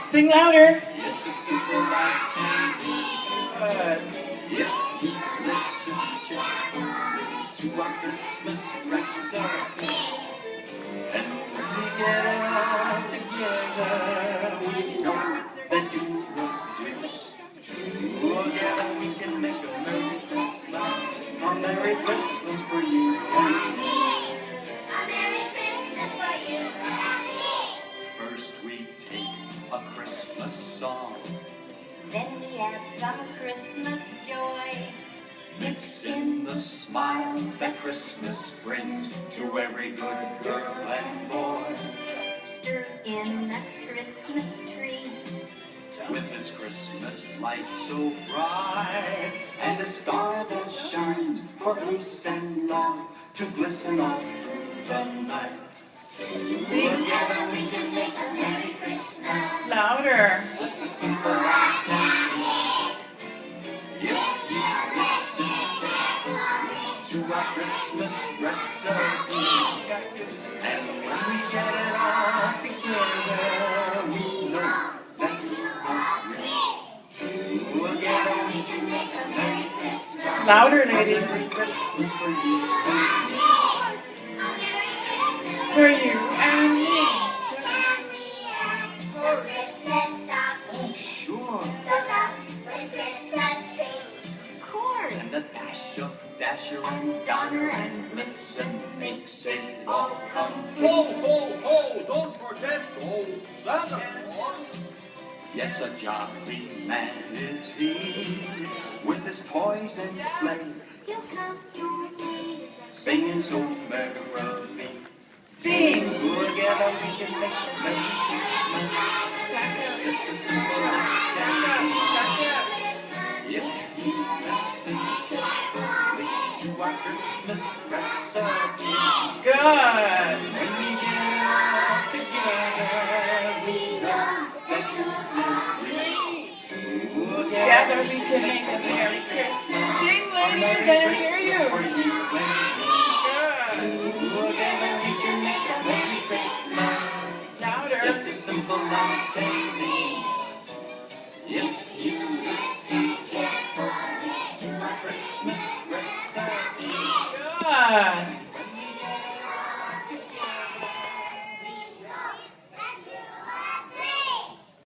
Sing louder. It's a simple life. Good. If you listen carefully to our Christmas recipe, and when we get it all together, we know that you will agree. Together we can make a Merry Christmas, a Merry Christmas for you and me. A Merry Christmas for you and me. First we take a Christmas song, Then we add some Christmas joy. mix in the smiles that Christmas brings to every good girl and boy. Stir in a Christmas tree. With its Christmas lights so bright, and a star that shines for peace and love to glisten all through the night. Together we can make a Merry Christmas. Louder. That's a simple life. If you listen carefully to our Christmas recipe, and when we get it all together, we know that you agree. Together we can make a Merry Christmas. Louder, A Merry ladies. Christmas for you and me. A Merry Christmas For you and me. and me. The Christmas stocking. Oh, sure. Filled up with Christmas treats. Of course. And a dash of Dasher and Donner and Blitzen makes it all complete. Ho, ho, ho! Don't forget old Santa Claus. Yes, a jolly man is he, with his toys and sleigh, He'll come your way. singing so merrily. Sing. Together we can make a Merry Christmas. Back up. It's a simple life. Back up. If you listen carefully to our Christmas recipe, Good. when we get it all together, we know that you agree. Together we can make a Merry Christmas. Sing, ladies. I don't hear you. For you and me. Good. Together we can make a Merry Christmas. Louder. It's a simple life.